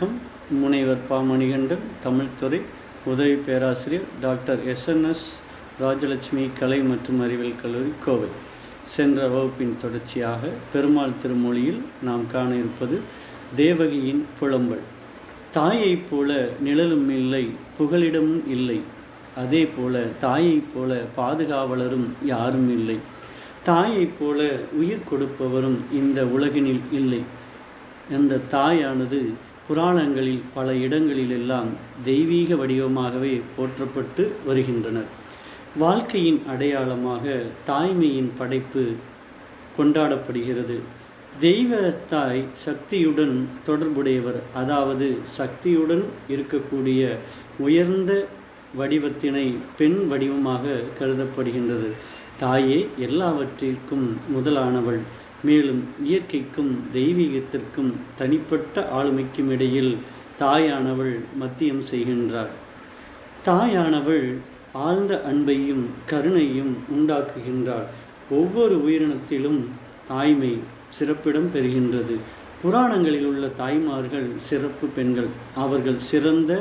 வணக்கம். முனைவர் ப. மணிகண்டன், தமிழ்துறை உதவி பேராசிரியர், டாக்டர் எஸ்.என்.எஸ். ராஜலட்சுமி கலை மற்றும் அறிவியல் கல்லூரி, கோவை. சென்ற வகுப்பின் தொடர்ச்சியாக பெருமாள் திருமொழியில் நாம் காண இருப்பது தேவகியின் புலம்பல். தாயைப் போல நிழலும் இல்லை, புகலிடமும் இல்லை. அதே போல தாயைப் போல பாதுகாவலரும் யாரும் இல்லை. தாயைப் போல உயிர் கொடுப்பவரும் இந்த உலகினில் இல்லை. அந்த தாயானது புராணங்களில் பல இடங்களிலெல்லாம் தெய்வீக வடிவமாகவே போற்றப்பட்டு வருகின்றனர். வாழ்க்கையின் அடையாளமாக தாய்மையின் படைப்பு கொண்டாடப்படுகிறது. தெய்வ தாய் சக்தியுடன் தொடர்புடையவர், அதாவது சக்தியுடன் இருக்கக்கூடிய உயர்ந்த வடிவத்தினை பெண் வடிவமாக கருதப்படுகின்றது. தாயே எல்லாவற்றிற்கும் முதலானவள். மேலும் இயற்கைக்கும் தெய்வீகத்திற்கும் தனிப்பட்ட ஆளுமைக்கும் இடையில் தாயானவள் மத்தியம் செய்கின்றாள். தாயானவள் ஆழ்ந்த அன்பையும் கருணையும் உண்டாக்குகின்றாள். ஒவ்வொரு உயிரினத்திலும் தாய்மை சிறப்பிடம் பெறுகின்றது. புராணங்களில் உள்ள தாய்மார்கள் சிறப்பு பெண்கள். அவர்கள் சிறந்த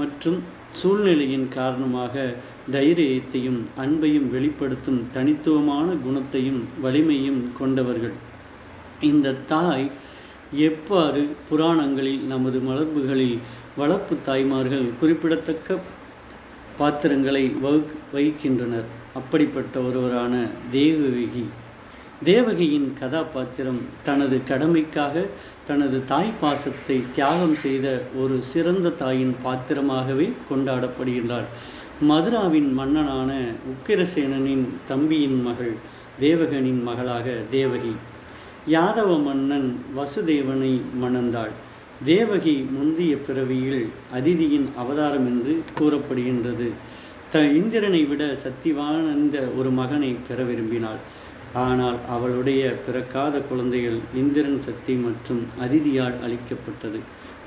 மற்றும் சூழ்நிலையின் காரணமாக தைரியத்தையும் அன்பையும் வெளிப்படுத்தும் தனித்துவமான குணத்தையும் வலிமையும் கொண்டவர்கள். இந்த தாய் எவ்வாறு புராணங்களில் நமது மரபுகளில் வளர்ப்பு தாய்மார்கள் குறிப்பிடத்தக்க பாத்திரங்களை வகிக்கின்றனர். அப்படிப்பட்ட ஒருவரான தேவகியின் கதாபாத்திரம் தனது கடமைக்காக தனது தாய் பாசத்தை தியாகம் செய்த ஒரு சிறந்த தாயின் பாத்திரமாகவே கொண்டாடப்படுகின்றாள். மதுராவின் மன்னனான உக்கிரசேனனின் தம்பியின் மகள் தேவகனின் மகளாக தேவகி யாதவ மன்னன் வசுதேவனை மணந்தாள். தேவகி முந்தைய பிறவியில் அதிதியின் அவதாரம் என்று கூறப்படுகின்றது. இந்திரனை விட சக்தி வாய்ந்த ஒரு மகனை பெற விரும்பினாள். ஆனால் அவளுடைய பிறக்காத குழந்தைகள் இந்திரன் சக்தி மற்றும் அதிதியால் அளிக்கப்பட்டது.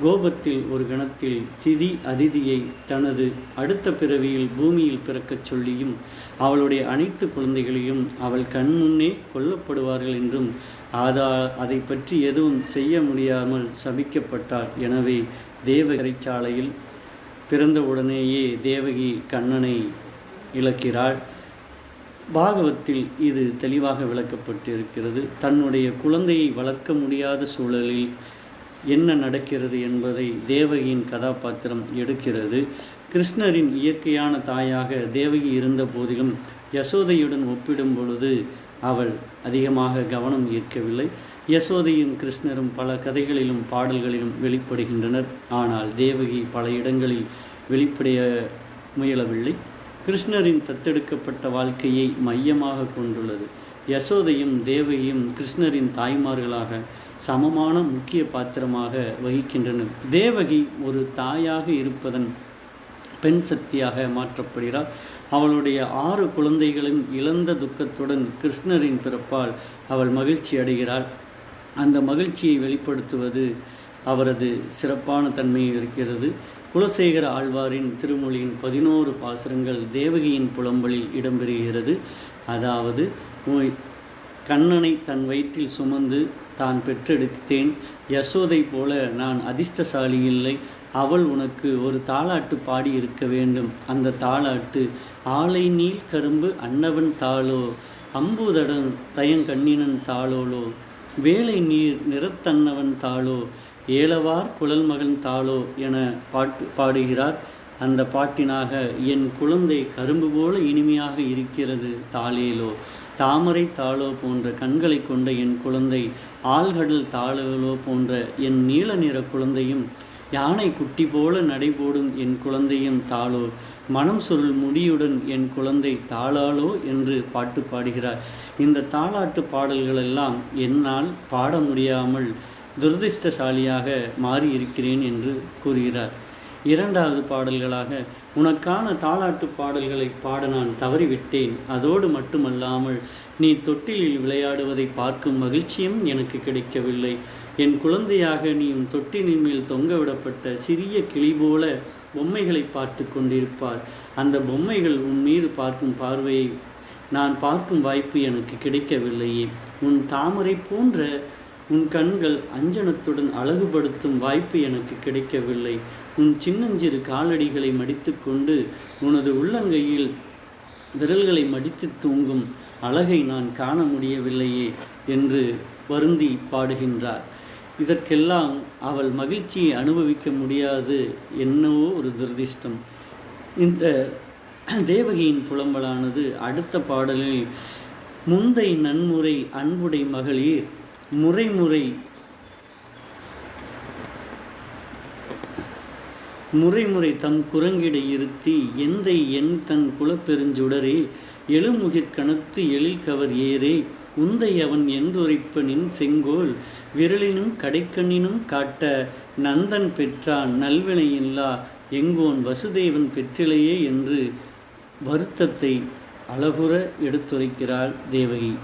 கோபத்தில் ஒரு கணத்தில் திதி அதிதியை தனது அடுத்த பிறவியில் பூமியில் பிறக்கச் சொல்லியும் அவளுடைய அனைத்து குழந்தைகளையும் அவள் கண்முன்னே கொல்லப்படுவார்கள் என்றும் அதை பற்றி எதுவும் செய்ய முடியாமல் சபிக்கப்பட்டாள். எனவே தேவகிரைச்சாலையில் பிறந்தவுடனேயே தேவகி கண்ணனை இழக்கிறாள். பாகவத்தில் இது தெளிவாக விளக்கப்பட்டிருக்கிறது. தன்னுடைய குழந்தையை வளர்க்க முடியாத சூழலில் என்ன நடக்கிறது என்பதை தேவகியின் கதாபாத்திரம் எடுக்கிறது. கிருஷ்ணரின் இயற்கையான தாயாக தேவகி இருந்த போதிலும் யசோதையுடன் ஒப்பிடும் பொழுது அவள் அதிகமாக கவனம் ஈர்க்கவில்லை. யசோதையும் கிருஷ்ணரும் பல கதைகளிலும் பாடல்களிலும் வெளிப்படுகின்றனர். ஆனால் தேவகி பல இடங்களில் வெளிப்படைய முயலவில்லை. கிருஷ்ணரின் தத்தெடுக்கப்பட்ட வாழ்க்கையை மையமாக கொண்டுள்ளது. யசோதையும் தேவகியும் கிருஷ்ணரின் தாய்மார்களாக சமமான முக்கிய பாத்திரமாக வகிக்கின்றனர். தேவகி ஒரு தாயாக இருப்பதன் பெண் சக்தியாக மாற்றப்படுகிறார். அவளுடைய 6 குழந்தைகளும் இழந்த துக்கத்துடன் கிருஷ்ணரின் பிறப்பால் அவள் மகிழ்ச்சி அடைகிறாள். அந்த மகிழ்ச்சியை வெளிப்படுத்துவது அவரது சிறப்பான தன்மையை இருக்கிறது. குலசேகர ஆழ்வாரின் திருமொழியின் 11 பாசுரங்கள் தேவகியின் புலம்பலில் இடம்பெறுகிறது. அதாவது, கண்ணனை தன் வயிற்றில் சுமந்து தான் பெற்றெடுத்தேன். யசோதை போல நான் அதிர்ஷ்டசாலி இல்லை. அவள் உனக்கு ஒரு தாலாட்டு பாடி இருக்க வேண்டும். அந்த தாலாட்டு ஆலை நீள் கரும்பு அன்னவன் தாளோ, அம்புதடன் தயங்கண்ணினன் தாளோலோ, வேலை நீர் நிறத்தன்னவன் தாளோ, ஏலவார் குழல் மகன் தாளோ என பாடுகிறார். அந்த பாட்டினாக என் குழந்தை கரும்பு போல இனிமையாக இருக்கிறது தாளேலோ, தாமரை தாளோ போன்ற கண்களை கொண்ட என் குழந்தை, ஆழ்கடல் தாளோ போன்ற என் நீல நிற குழந்தையும், யானை குட்டி போல நடைபோடும் என் குழந்தையும் தாளோ, மனம் சொல் முடியுடன் என் குழந்தை தாளாலோ என்று பாட்டு பாடுகிறார். இந்த தாலாட்டு பாடல்களெல்லாம் என்னால் பாட முடியாமல் துரதிர்ஷ்டசாலியாக மாறியிருக்கிறேன் என்று கூறுகிறார். 2வது பாடல்களாக, உனக்கான தாலாட்டு பாடல்களை பாட நான் தவறிவிட்டேன். அதோடு மட்டுமல்லாமல் நீ தொட்டிலில் விளையாடுவதை பார்க்கும் மகிழ்ச்சியும் எனக்கு கிடைக்கவில்லை. என் குழந்தையாக நீ உன் தொட்டிலின் மேல் தொங்கவிடப்பட்ட சிறிய கிளி போல பொம்மைகளை பார்த்து கொண்டிருப்பார். அந்த பொம்மைகள் உன் மீது பார்க்கும் பார்வையை நான் பார்க்கும் வாய்ப்பு எனக்கு கிடைக்கவில்லையே. உன் தாமரை போன்ற உன் கண்கள் அஞ்சனத்துடன் அழகுபடுத்தும் வாய்ப்பு எனக்கு கிடைக்கவில்லை. உன் சின்னஞ்சிறு காலடிகளை மடித்து கொண்டு உனது உள்ளங்கையில் விரல்களை மடித்து தூங்கும் அழகை நான் காண முடியவில்லையே என்று வருந்தி பாடுகின்றார். இதற்கெல்லாம் அவள் மகிழ்ச்சியை அனுபவிக்க முடியாது, என்னவோ ஒரு துரதிர்ஷ்டம். இந்த தேவகியின் புலம்பலானது அடுத்த பாடலில் முந்தை நன்முறை அன்புடை மகளிர் முறைமுறை தம் குரங்கிடை இருத்தி எந்தை என் தன் குலப்பெருஞ்சுடரே எழுமுகிற் கணத்து எழில் கவர் ஏரே உந்தை அவன் என்றுரைப்பனின் செங்கோல் விரலினும் கடைக்கண்ணினும் காட்ட நந்தன் பெற்றான் நல்வினையில்லா எங்கோன் வசுதேவன் பெற்றிலையே என்று வருத்தத்தை அழகுற எடுத்துரைக்கிறாள் தேவகி.